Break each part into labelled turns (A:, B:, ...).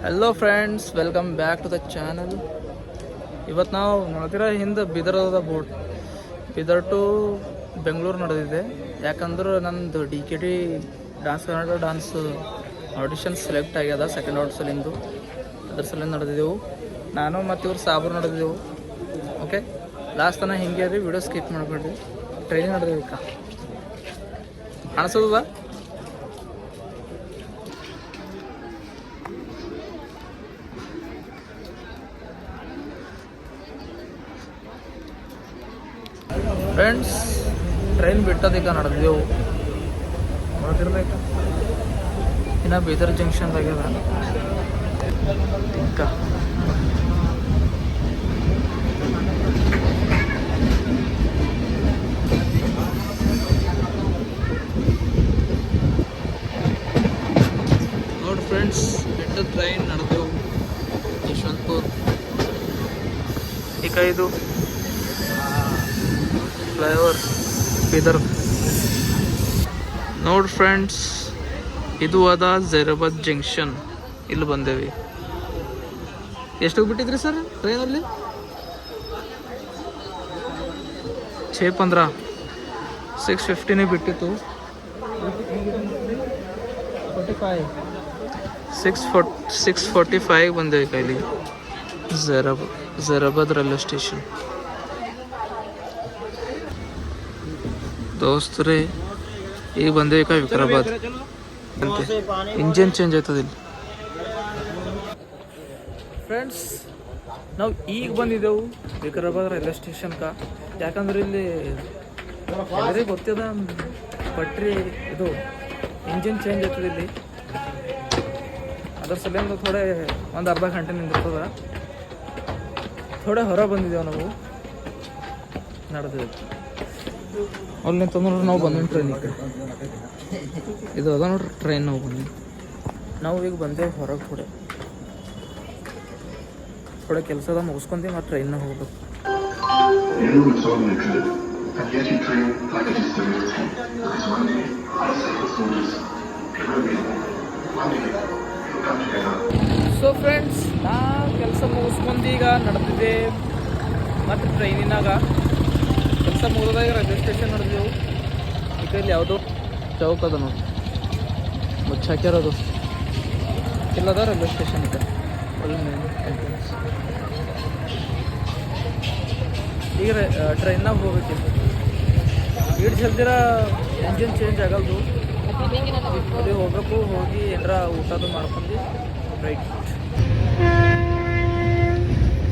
A: Hello friends, welcome back to the channel. ಇವತ್ತು ನಾವು ನೋಡ್ತಿರೋ ಹಿಂದೆ ಬೀದರ್ ಅದ ಬೋರ್ಡ್. ಬೀದರ್ ಟು ಬೆಂಗಳೂರು ನಡೆದಿದೆ. ಯಾಕಂದ್ರೆ ನಂದು DKT dance Karnataka dance audition select ಆಗ್ಯದ ಸೆಕೆಂಡ್ ಆಡಿಷನ್ನಿಂದು. ಅದ್ರ ಸಲ ನಡೆದಿದ್ದೆವು. ನಾನು ಮತ್ತು ಇವ್ರು ಸಾಬ್ರು ನಡೆದಿದ್ದೆವು. ಓಕೆ, ಲಾಸ್ಟ್ ತನಕ ಹಿಂಗೆ ರೀ, ವಿಡಿಯೋ ಸ್ಕಿಪ್ ಮಾಡಬೇಡ್ರಿ. ಟ್ರೈನ್ ನಡೆದಿದ್ದಕ್ಕ ಕಾಣಿಸೋದ. ಫ್ರೆಂಡ್ಸ್, ಟ್ರೈನ್ ಬಿಟ್ಟದೀಗ ನಡೆದೆವು. ನೋಡ್ತಿರ್ಬೇಕ, ಇನ್ನು ಬೀದರ್ ಜಂಕ್ಷನ್ದಾಗ್ಯದ. ಈಗ ನೋಡಿ ಫ್ರೆಂಡ್ಸ್, ಬಿಟ್ಟ ಟ್ರೈನ್ ನಡೆದೆವು ಯಶವಂತಪುರ. ಈಗ ಇದು ಫ್ಲೈಓವರ್ ಬೀದರ್. ನೋಡಿ ಫ್ರೆಂಡ್ಸ್, ಇದು ಅದ ಜೈರಾಬಾದ್ ಜಂಕ್ಷನ್. ಇಲ್ಲಿ ಬಂದೇವಿ. ಎಷ್ಟಕ್ಕೆ ಬಿಟ್ಟಿದ್ರಿ ಸರ್ ಟ್ರೈನಲ್ಲಿ? 6:15, 6:15 ಬಿಟ್ಟಿತ್ತು. 6:45 ಬಂದೇವಿ ಕೈಲಿ. Zaheerabad railway station. ದೋಸ್ತರೇ, ಈಗ ಬಂದೇವಿ ವಿಕಾರಾಬಾದ್ ಅಂತೆ. ಇಂಜಿನ್ ಚೇಂಜ್ ಆಯ್ತದ ಇಲ್ಲಿ. ಫ್ರೆಂಡ್ಸ್, ನಾವು ಈಗ ಬಂದಿದ್ದೆವು ವಿಕಾರಾಬಾದ್ ರೈಲ್ವೆ ಸ್ಟೇಷನ್ಕ. ಯಾಕಂದ್ರೆ ಇಲ್ಲಿ ಎಲ್ಲರಿಗೆ ಗೊತ್ತಿದ ಪಟ್ರಿ ಇದು ಇಂಜಿನ್ ಚೇಂಜ್ ಆಗ್ತದೆ ಇಲ್ಲಿ. ಅದ್ರ ಸಲಿಂದ ಥೋಡೆ ಒಂದು ಅರ್ಧ ಗಂಟೆ ನಿಂದಿರ್ತದ. ಥೋಡೆ ಹೊರ ಬಂದಿದ್ದೇವೆ ನಾವು. ನಡೆದಿದೆ ಅಲ್ಲಿ ತಂದ್ರೆ ನಾವು ಬಂದ್ವಿ ಟ್ರೈನಿಗೆ. ಇದು ಅದ ನೋಡ್ರಿ ಟ್ರೈನ್. ನಾವು ಬಂದ್ವಿ. ನಾವು ಈಗ ಬಂದೇವು ಹೊರಗೆ. ಥೋಡೆ ಕೆಲಸದ ಮುಗಿಸ್ಕೊಂತೀವಿ ಮತ್ತು ಟ್ರೈನ್ನಾಗ ಹೋಗ್ಬೇಕು. ಸೊ ಫ್ರೆಂಡ್ಸ್, ನಾ ಕೆಲಸ ಮುಗಿಸ್ಕೊಂಡು ಈಗ ನಡೆದಿದ್ದೆ ಮತ್ತು ಟ್ರೈನಿನಾಗ. ಕೆಲಸ ಮುಗಿದಾಗ ರೈಲ್ವೆ ಸ್ಟೇಷನ್ ನಡೆದೆವು. ಈಗ ಇಲ್ಲಿ ಯಾವುದೋ ಚೌಕ್ ಅದ ನೋಡಿ, ಮುಚ್ಚಾಕ್ಯಾರದು. ಇಲ್ಲದ ರೈಲ್ವೆ ಸ್ಟೇಷನ್ ಇದೆ ಅಲ್ಲಿ ಮೇನ್ ಎಂಟ್ರೆನ್ಸ್. ಈಗ ಟ್ರೈನ್ನಾಗ ಹೋಗ್ಬೇಕಿತ್ತು. ಈಡ್ ಜಲ್ದಿರ ಇಂಜಿನ್ ಚೇಂಜ್ ಆಗಲ್ದು. ಅಲ್ಲಿ ಹೋಗ್ಬೇಕು. ಹೋಗಿ ಏನರ ಊಟದು ಮಾಡ್ಕೊಂಡು ರೈಟ್.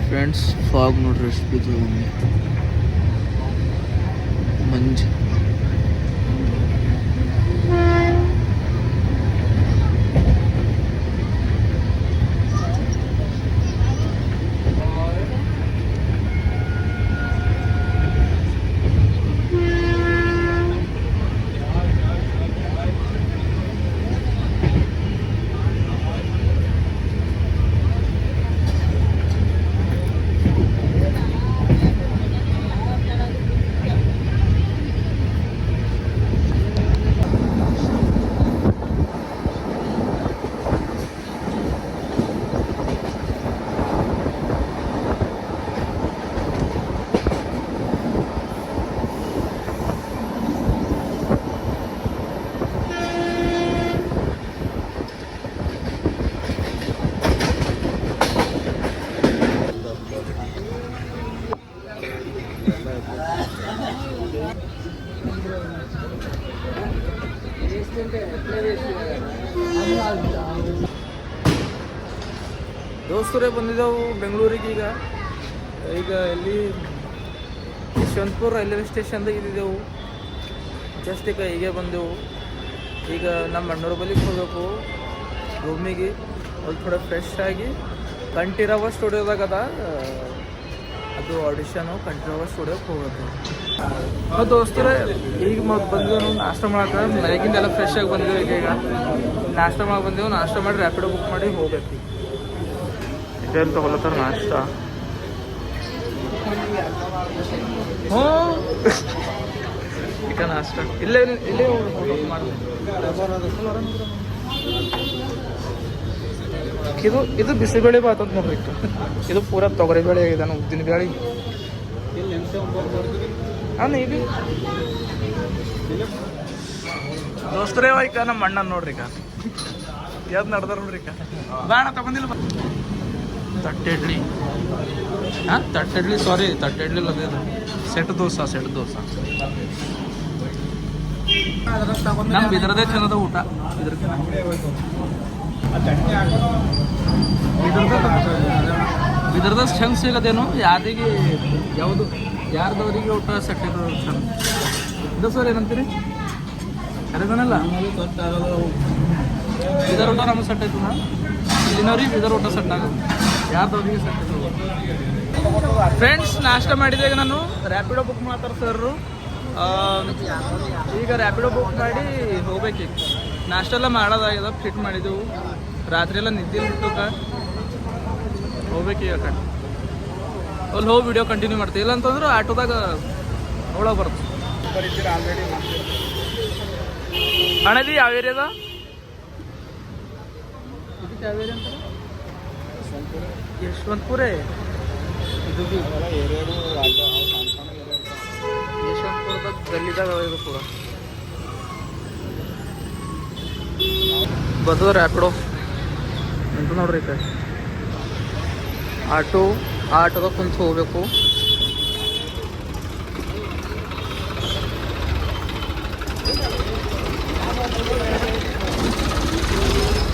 A: ಫ್ರೆಂಡ್ಸ್, ಫಾಗ್ ನೋಡ್ರಿ ಎಷ್ಟು ಬಿದ್ದು ಮಂಜು. ದೋಸ್ತರೇ ಬಂದಿದ್ದೆವು ಬೆಂಗಳೂರಿಗೆ. ಈಗ ಎಲ್ಲಿ ಯಶವಂತಪುರ ರೈಲ್ವೆ ಸ್ಟೇಷನ್ದಾಗ ಇದ್ದಿದ್ದೆವು. ಜಸ್ಟ್ ಹೀಗೆ ಬಂದೆವು. ಈಗ ನಮ್ಮ ಅಣ್ಣವ್ರ ಬಳಿಗೆ ಹೋಗ್ಬೇಕು ರೂಮಿಗೆ. ಅಲ್ಲಿ ಥೋಡೆ ಫ್ರೆಶ್ ಆಗಿ ಕಂಠೀರವ ಸ್ಟುಡಿಯೋದಾಗದ ಅದು ಆಡಿಷನು. ಕಂಠೀರವ ಸ್ಟುಡಿಯೋಕ್ಕೆ ಹೋಗ್ಬೇಕು. ಮತ್ತು ದೋಸ್ತರೇ, ಈಗ ಬಂದೆವು ನಾಷ್ಟ ಮಾಡಕ್ಕೆ. ಮನೆಗಿಂದೆಲ್ಲ ಫ್ರೆಶ್ ಆಗಿ ಬಂದೆವು. ಈಗ ನಾಷ್ಟ ಮಾಡಿ ಬಂದೆವು. ನಾಷ್ಟ ಮಾಡಿ ರ್ಯಾಪಿಡೋ ಬುಕ್ ಮಾಡಿ ಹೋಗ್ಬೇಕು. ಇದೆಲ್ಲ ತೊಗೊಳತ್ತಾರ ನಾಷ್ಟ. ಈಗ ನಾಷ್ಟ ಇಲ್ಲೇ ಮಾಡ್ಬೇಕು. ಇದು ಬಿಸಿಬೇಳೆ ಬಾತ್ ಅಂತ ನೋಡ್ರಿ ಇದು ಪೂರಾ ತೊಗರಿ ಬೇಳೆ ಆಗಿದೆ ಉದ್ದಿನ ಬೇಳೆ ಹಾಂ ಈಗ ದೋಸ್ತರೇ ಈಗ ನಮ್ಮ ಅಣ್ಣ ನೋಡ್ರಿ ಈಗ ಯಾವ್ದು ನಡ್ದಾರ ನೋಡ್ರಿ ಈಗ ಬಾಣ ತಗೊಂಡಿಲ್ಲ ತಟ್ಟೆ ಇಡ್ಲಿ ಹಾಂ ತಟ್ಟೆ ಇಡ್ಲಿ ಸಾರಿ ತಟ್ಟೆ ಇಡ್ಲಿ ಅದೇ ಸೆಟ್ ದೋಸೆ ನಮ್ಗೆ ಇದರದೇ ಚಂದದ ಊಟ ಇದ್ರದ ಚಂದ ಸಿಗೋದೇನು ಯಾರಿಗೆ ಯಾವುದು ಯಾರ್ದವರಿಗೆ ಊಟ ಸೆಟ್ ಇದು ಚಂದ ಇದು ಸರ್ ಏನಂತೀರಿ ಕರೆದನಲ್ಲ ಇದರ ಊಟ ನಮಗೆ ಸೆಟ್ ಆಯ್ತದ ಇಲ್ಲಿನವ್ರಿಗೆ ಇದರ ಊಟ ಸೆಟ್ ಆಗೋದು ಯಾರ್ದವ್ರಿಗೆ ಸೆಟ್ ಆಗೋದು ಫ್ರೆಂಡ್ಸ್ ನಾಷ್ಟ ಮಾಡಿದಾಗ ನಾನು ರ್ಯಾಪಿಡೋ ಬುಕ್ ಮಾಡ್ತಾರೆ ಸರ್ ಈಗ ರ್ಯಾಪಿಡೋ ಬುಕ್ ಮಾಡಿ ಹೋಗ್ಬೇಕೀಗ ನಾಷ್ಟ ಎಲ್ಲ ಮಾಡೋದಾಗ್ಯದ ಫಿಟ್ ಮಾಡಿದೆವು ರಾತ್ರಿ ಎಲ್ಲ ನಿದ್ದೆ ಬಿಟ್ಟು ಹೋಗ್ಬೇಕೀಗ ಕಡೆ ಅಲ್ಲಿ ಹೋಗಿ ವಿಡಿಯೋ ಕಂಟಿನ್ಯೂ ಮಾಡ್ತೀವಿ ಇಲ್ಲ ಅಂತಂದ್ರೆ ಆಟೋದಾಗ ಒಳಗೆ ಬರುತ್ತೆ ಆಲ್ರೆಡಿ ಅಣ್ಣದಿ ಯಾವ ಏರಿಯಾದ ಇದಕ್ಕೆ ಯಾವ ಏರಿಯಾ ಅಂತಾರೆ ಯಶವಂತಪುರೇ ಇದು ಬಿ ಯಶವಂತಪುರದಾಗ ಗಲ್ಲಿದಾಗ ಇದು ಕೂಡ ಬರ್ತದ ರ್ಯಾಪಿಡೋ ನಿಂತು ನೋಡ್ರಿ ಈ ಕಡೆ ಆಟೋದಾಗ ಕುಂತು ಹೋಗ್ಬೇಕು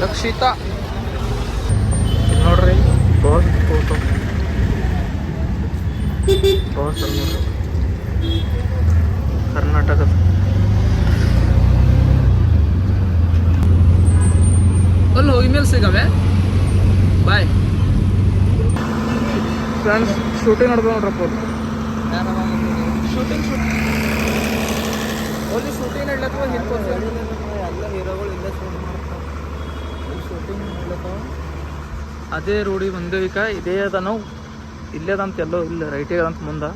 A: ರಕ್ಷಿತಾ ನೋಡ್ರಿ ಬಾಸ್ ಫೋಟೋ ಬಾಸ್ ನೋಡ್ರಿ ಕರ್ನಾಟಕದ ಅಲ್ಲಿ ಹೋಗಿ ಮೇಲೆ ಸಿಗವೆ ಬಾಯ್ ಫ್ರೆಂಡ್ಸ್ ಶೂಟಿಂಗ್ ನೋಡ್ಬೋದು ನೋಡ್ರಪ್ಪ ಶೂಟಿಂಗ್ ಅಲ್ಲಿ ಶೂಟಿಂಗ್ ನಡ್ಲತ್ತವ ಎಲ್ಲ ಹೀರೋಗಳು ಇಲ್ಲೇ ಶೂಟ್ ಮಾಡ್ತಾರೆ ಶೂಟಿಂಗ್ ನಡ್ಲತ್ತವ ಅದೇ ರೋಡಿಗೆ ಬಂದೇವಿಕ ಇದೇ ಅದ ನಾವು ಇಲ್ಲೇ ಅದಂತ ಎಲ್ಲೋ ಇಲ್ಲ ರೈಟಿಗೆ ಅದಂತ ಮುಂದೆ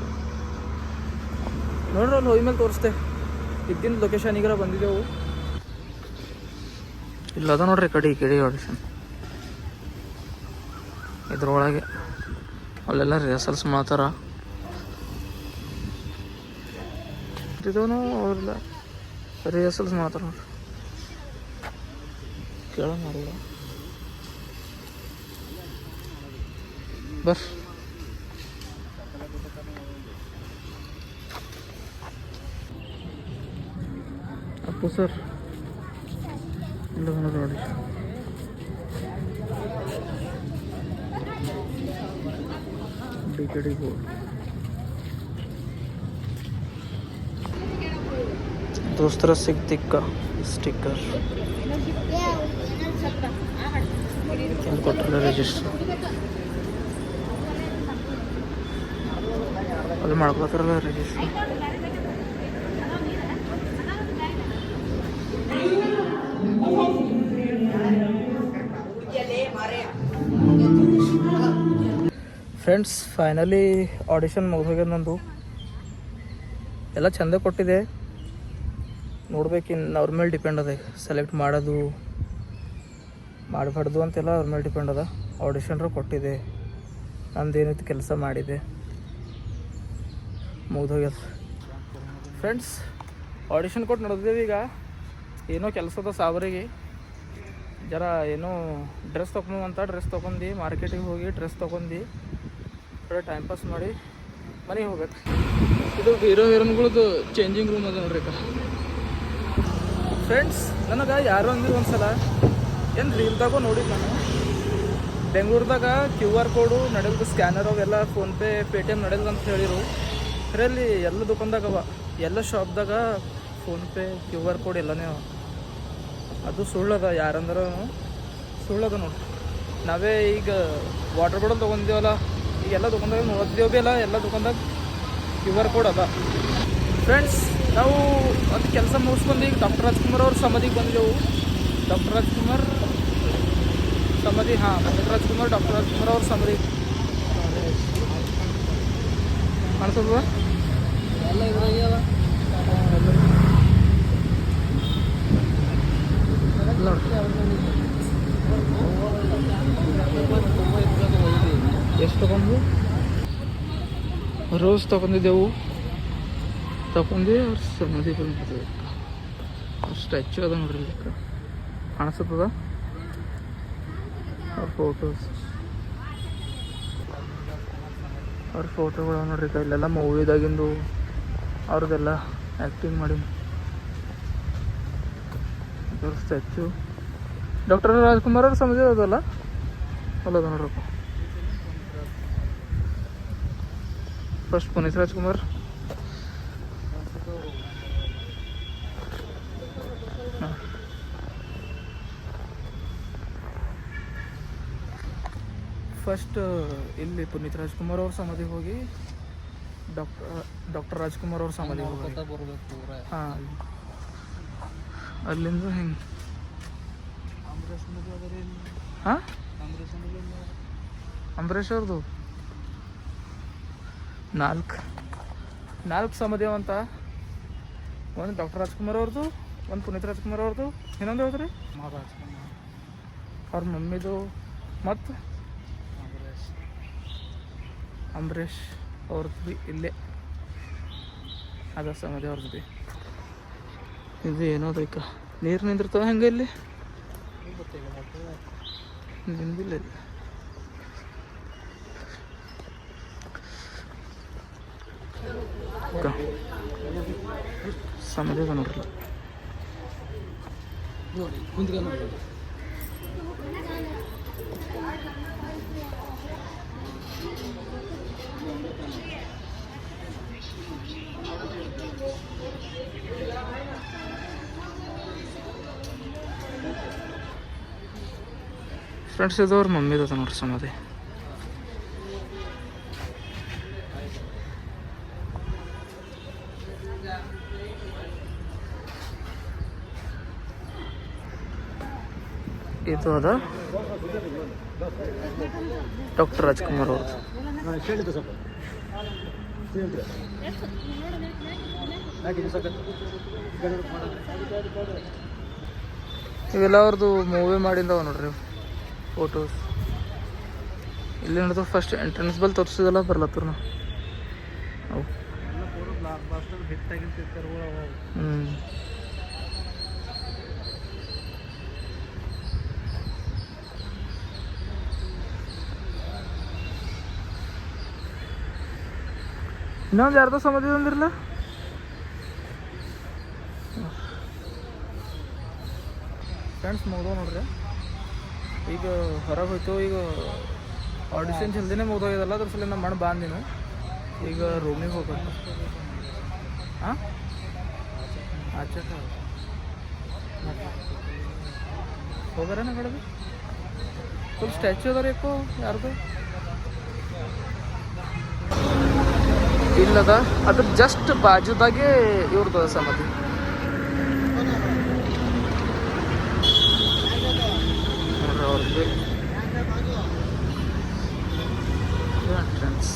A: ನೋಡ್ರಿ ಅಲ್ಲಿ ಹೋಗಿ ಮೇಲೆ ತೋರಿಸ್ತೆ ಇದ್ದಿನ ಲೊಕೇಶನಿಗಾರ ಬಂದಿದ್ದೆವು ಇಲ್ಲ ಅದ ನೋಡ್ರಿ ಕಡೆ ಆಡಿಷನ್ ಇದ್ರೊಳಗೆ ಅಲ್ಲೆಲ್ಲ ರಿಹರ್ಸಲ್ಸ್ ಮಾಡ್ತಾರ ಇದೂ ಅವ್ರೆಲ್ಲ ರಿಹರ್ಸಲ್ಸ್ ಮಾಡ್ತಾರ ನೋಡ್ರಿ ಕೇಳೋಣ ಬರ್ರಿ ಅಪ್ಪು ಸರ್ ಇಲ್ಲ ನೋಡಿ ಡಿ ಬೋರ್ಡ್ ದೋಸ್ತರ ಸಿಗ್ತಿಕ್ಕ ಸ್ಟಿಕ್ಕರ್ ಕೊಟ್ಟರೆ ರಿಜಿಸ್ಟರ್ ಅಲ್ಲಿ ಮಾಡ್ಕೊತಾರಲ್ಲ ರಿಜಿಸ್ಟರ್ ಫ್ರೆಂಡ್ಸ್ ಫೈನಲಿ ಆಡಿಷನ್ ಮುಗಿದೋಗ್ಯದ ನಂದು ಎಲ್ಲ ಚಂದ ಕೊಟ್ಟಿದೆ ನೋಡ್ಬೇಕಿನ್ನು ಅವ್ರ ಮೇಲೆ ಡಿಪೆಂಡ್ ಅದ ಸೆಲೆಕ್ಟ್ ಮಾಡೋದು ಮಾಡಬಾರ್ದು ಅಂತೆಲ್ಲ ಅವ್ರ ಮೇಲೆ ಡಿಪೆಂಡ್ ಅದ ಆಡಿಷನ್ರು ಕೊಟ್ಟಿದೆ ನಂದೇನಿತ್ತು ಕೆಲಸ ಮಾಡಿದೆ ಮುಗಿದೋಗ್ಯದ ಫ್ರೆಂಡ್ಸ್ ಆಡಿಷನ್ ಕೊಟ್ಟು ನಡೆದೇವೆ ಈಗ ಏನೋ ಕೆಲಸದ ಸಾವರಿಗೆ ಜರ ಏನೋ ಡ್ರೆಸ್ ತೊಗೊಂಬಂತ ಡ್ರೆಸ್ ತೊಗೊಂಡು ಮಾರ್ಕೆಟಿಗೆ ಹೋಗಿ ಡ್ರೆಸ್ ತೊಗೊಂಡು ಥೋಡೆ ಟೈಮ್ ಪಾಸ್ ಮಾಡಿ ಮನೆಗೆ ಹೋಗ್ಬೇಕು ಇದು ಹೀರೋಯಿನ್ಗಳದ್ದು ಚೇಂಜಿಂಗ್ ರೂಮ್ ಅದ ನೋಡ್ರಿ ಫ್ರೆಂಡ್ಸ್ ನನಗೆ ಯಾರು ಅಂದಿದ್ದು ಒಂದು ಸಲ ಏನು ರೀಲ್ದಾಗೂ ನೋಡಿದ್ದು ನಾನು ಬೆಂಗಳೂರದಾಗ QR ಕೋಡು ನಡೆಯೋದು ಸ್ಕ್ಯಾನರ್ ಅವೆಲ್ಲ ಫೋನ್ಪೇ ಪೇಟಿಎಮ್ ನಡೆಯೋದು ಅಂತ ಹೇಳಿರು ಅದರಲ್ಲಿ ಎಲ್ಲ ದುಕಾನ್ದಾಗವ ಎಲ್ಲ ಶಾಪ್ದಾಗ ಫೋನ್ಪೇ QR ಕೋಡ್ ಎಲ್ಲನೇ ಅವ ಅದು ಸುಳ್ಳದ ಯಾರಂದ್ರೆ ಸುಳ್ಳದ ನೋಡಿ ನಾವೇ ಈಗ ವಾಟರ್ ಬಾಟಲ್ ತೊಗೊಂಡಿವಲ್ಲ ಈಗೆಲ್ಲ ದುಕಾನ್ದಾಗ ನೋಡಿದ್ದೇವೆ ಭೀ ಅಲ್ಲ ಎಲ್ಲ ದುಕಾನ್ದಾಗ QR ಕೋಡ್ ಅದ ಫ್ರೆಂಡ್ಸ್ ನಾವು ಅದು ಕೆಲಸ ಮುಗಿಸ್ಕೊಂಡು ಈಗ ಡಾಕ್ಟರ್ ರಾಜ್ಕುಮಾರ್ ಅವ್ರ ಸಮಾಧಿಗೆ ಬಂದಿದ್ದೆವು ಡಾಕ್ಟರ್ ರಾಜ್ಕುಮಾರ್ ಸಮಾಧಿ ಡಾಕ್ಟರ್ ರಾಜ್ಕುಮಾರ್ ಅವ್ರ ಸಮಾಧಿ ಕಾಣಿಸ್ತದ ಎಲ್ಲ ಇದ್ರಾಗೆ ಅದ ನೋಡಿ ತೊಗೊಂಡಿದ್ದೆವು ತಗೊಂಡು ಅವ್ರ ಸಮಾಧಿ ಬಂದಿದೆ. ಅವ್ರ ಸ್ಟ್ಯಾಚ್ಯೂ ಅದ ನೋಡ್ರಿ ಇದಕ್ಕೆ ಕಾಣಿಸ್ತದ. ಅವ್ರ ಫೋಟೋಗಳು ನೋಡ್ರಿ ಇಲ್ಲೆಲ್ಲ ಮೂವಿದಾಗಿಂದು ಅವ್ರದ್ದೆಲ್ಲ ಆ್ಯಕ್ಟಿಂಗ್ ಮಾಡಿ ಅವ್ರ ಸ್ಟ್ಯಾಚ್ಯೂ. ಡಾಕ್ಟರ್ ರಾಜ್ಕುಮಾರ್ ಅವ್ರ ಸಮಾಧಿ ಅದಲ್ಲ ಅಲ್ಲದ ನೋಡ್ರಪ್ಪ. ಫಸ್ಟ್ ಪುನೀತ್ ರಾಜ್ಕುಮಾರ್, ಫಸ್ಟ್ ಇಲ್ಲಿ ಪುನೀತ್ ರಾಜ್ಕುಮಾರ್ ಅವ್ರ ಸಮಾಧಿ ಹೋಗಿ ಡಾಕ್ಟರ್ ರಾಜ್ಕುಮಾರ್ ಅವ್ರ ಸಮಾಧಿ ಹೋಗಿ ಹಾಂ ಅಲ್ಲಿಂದ ಹಿಂಗೆ ಹಾಂ ಅಂಬರೀಷ್ ಅವ್ರದ್ದು ನಾಲ್ಕು ಸಮಾಧಿ ಅಂತ. ಒಂದು ಡಾಕ್ಟರ್ ರಾಜ್ಕುಮಾರ್ ಅವ್ರದ್ದು, ಒಂದು ಪುನೀತ್ ರಾಜ್ಕುಮಾರ್ ಅವ್ರದ್ದು, ಇನ್ನೊಂದು ಯಾವ್ದು ರೀ ಅವ್ರ ಮಮ್ಮಿದು, ಮತ್ತು ಅಂಬರೀಷ್ ಅವ್ರದ್ದು ಭೀ ಇಲ್ಲೇ ಅದ ಸಮಾಧಿ ಅವ್ರದ್ದು ಭೀ. ಇದು ಏನೋದು ಈಗ ನೀರು ನಿಂದಿರ್ತಾವ ಹೆಂಗೆ ಇಲ್ಲಿ ನಿಂದಿಲ್ಲ ಇಲ್ಲಿ. ಸಮಾಧಿ ಅದ ನೋಡ್ರಿ. ಫ್ರೆಂಡ್ಸ್ ಇದು ಅವ್ರ ಮಮ್ಮಿದ ಅದ ನೋಡ್ರಿ ಸಮಾಧಿ. ಇದು ಅದ ಡಾಕ್ಟರ್ ರಾಜ್ಕುಮಾರ್ ಅವ್ರದ್ದು. ಇವೆಲ್ಲ ಅವ್ರದ್ದು ಮೂವಿ ಮಾಡಿಂದವ ನೋಡ್ರಿ ಫೋಟೋಸ್. ಇಲ್ಲಿ ನೋಡಿದ್ರೆ ಫಸ್ಟ್ ಎಂಟ್ರೆನ್ಸ್ ಬಲ್ ತೋರಿಸಿದಲ್ಲ ಬರ್ಲತ್ತರು ನಾವು ಇನ್ನೊಂದು ಯಾರ್ದೋ ಸಮಾಧಿ ಅಂದಿರಲ್ಲ. ಫ್ರೆಂಡ್ಸ್ ಮುಗ್ದವ ನೋಡ್ರಿ. ಈಗ ಹೊರಗೆ ಹೋಯ್ತು. ಈಗ ಆಡಿಷನ್ ಜಲ್ದಿನೇ ಮುಗ್ದೋಗಿದಲ್ಲ, ಅದ್ರ ಸಲ ನಮ್ಮ ಮಣ್ಣು ಬಾಂದಿನು. ಈಗ ರೂಮಿಗೆ ಹೋಗ್ಬೇಕು. ಹಾಂ ಆಚೆ ಹೋಗಾರೇನ ಕಡೆ ಫುಲ್ ಸ್ಟ್ಯಾಚ್ಯೂ ಅದ ರೀ ಯಾರ್ದು ಇಲ್ಲದ. ಅದ್ರ ಜಸ್ಟ್ ಬಾಜುದಾಗೆ ಇವ್ರದ್ದು ಸಮಾಧಿ. ಅವ್ರದ್ದು ಎಂಟ್ರೆನ್ಸ್.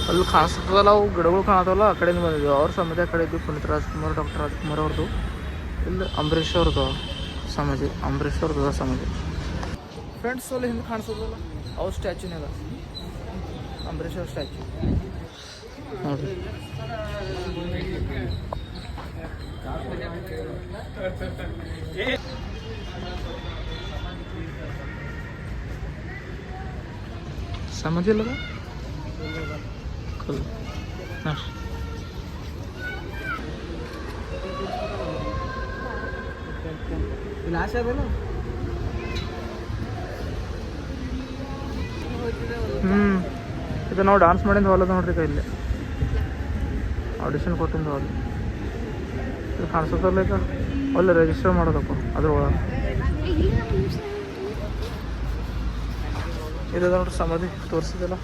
A: ಅಲ್ಲಿ ಕಾಣಿಸ್ತದಲ್ಲ ಅವು ಗಿಡಗಳು ಕಾಣತ್ತವಲ್ಲ, ಆ ಕಡೆಯಿಂದ ಬಂದಿದ್ವಿ. ಅವ್ರ ಸಮಾಧಿ ಆ ಕಡೆ ಇದ್ವಿ. ಪುನೀತ್ ರಾಜ್ಕುಮಾರ್, ಡಾಕ್ಟರ್ ರಾಜ್ಕುಮಾರ್ ಅವ್ರದ್ದು. ಇಲ್ಲಿ ಅಂಬರೀಷ್ ಅವ್ರದ್ದು ಸಮಾಧಿ, ಅಂಬರೀಷ್ ಅವ್ರದ್ದು ಸಮಾಧಿ. ಫ್ರೆಂಡ್ಸ್ ಅಲ್ಲಿ ಹಿಂದೆ ಕಾಣಿಸೋದಲ್ಲ ಅವ್ರ ಸ್ಟ್ಯಾಚ್ಯೂನೇ ಅದ, ಅಂಬರೀಷ್ ಅವ್ರ ಸ್ಟ್ಯಾಚ್ಯೂ ನೋಡಿರಿ. ಸಮಾಧಿ ಅಲ್ಲದ ಇದು ನಾವು ಡಾನ್ಸ್ ಮಾಡಿಂದ ಹಾಲ್ ಅದ ನೋಡ್ರಿ. ಇಲ್ಲಿ ಆಡಿಷನ್ ಕೊಟ್ಟಿಂದ ಹಾಲ್ ಇದು ಕಾಣಿಸೋದಲ್ಲ. ಈಗ ಅಲ್ಲಿ ರಿಜಿಸ್ಟರ್ ಮಾಡೋದಪ್ಪ ಅದ್ರೊಳಗೆ. ಇದು ನೋಡ್ರಿ ಸಮಾಧಿ ತೋರಿಸಿದಲ್ಲ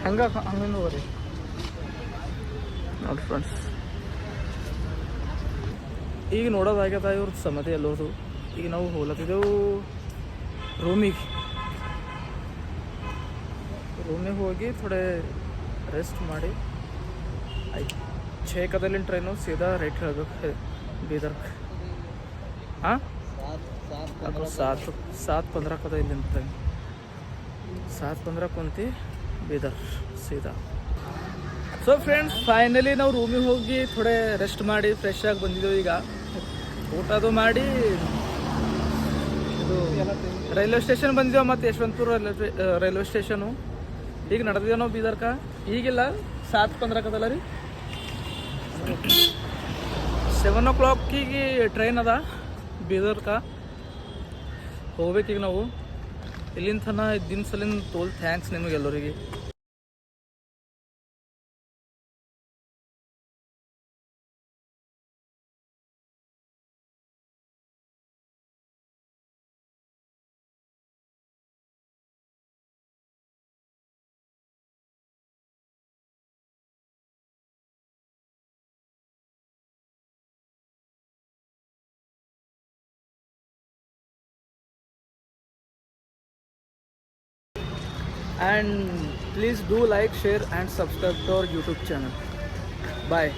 A: ಹಂಗಿಂದ ಹೋಗ್ರಿ ನೋಡಿ ಫ್ರೆಂಡ್ಸ್. ಈಗ ನೋಡೋದಾಗ್ಯದ ಇವ್ರದ್ದು ಸಮಾಧಿ ಎಲ್ಲೋದು. ಈಗ ನಾವು ಹೋಗ್ಲತ್ತಿದ್ದೆವು ರೂಮಿಗೆ ಹೋಗಿ ಥೋಡೆ ರೆಸ್ಟ್ ಮಾಡಿ ಆಯ್ತು. 6 ಕದಲ್ಲಿನ ಟ್ರೈನು ಸೀದಾ ರೈಟ್ ಹೇಳಬೇಕು ಬೀದರ್ಗೆ. ಹಾಂ आपको 7:15 का तो इಲ್ಲಿಂದ 7:15 ಕುಂತಿ ಬೀದರ್ ಸೀದಾ. ಸೊ ಫ್ರೆಂಡ್ಸ್, ಫೈನಲಿ ನಾವು ರೂಮಿಗೆ ಹೋಗಿ ಥೋಡೆ ರೆಸ್ಟ್ ಮಾಡಿ ಫ್ರೆಶ್ ಆಗಿ ಬಂದಿದ್ದೇವೆ. ಈಗ ಊಟ ಅದು ಮಾಡಿ ಇದು ರೈಲ್ವೆ ಸ್ಟೇಷನ್ ಬಂದಿದ್ದೇವೆ, ಮತ್ತು ಯಶವಂತಪುರ ರೈಲ್ವೆ ಸ್ಟೇಷನು. ಈಗ ನಡೆದಿದ್ದೇವೆ ನಾವು ಬೀದರ್ಕ. ಈಗಿಲ್ಲ 7:15 ಕದಲ್ಲ ರೀ, 7 o'clock ಟ್ರೈನ್ ಅದ ಬೀದರ್ಕ. ಹೋಗ್ಬೇಕೀಗ ನಾವು. ಇಲ್ಲಿಂದ ತನ ದಿನ ಸಲಿಂದ ತೋಲ್ thanks ನಿಮಗೆಲ್ಲರಿಗೆ. And please do like, share and subscribe to our YouTube channel. Bye.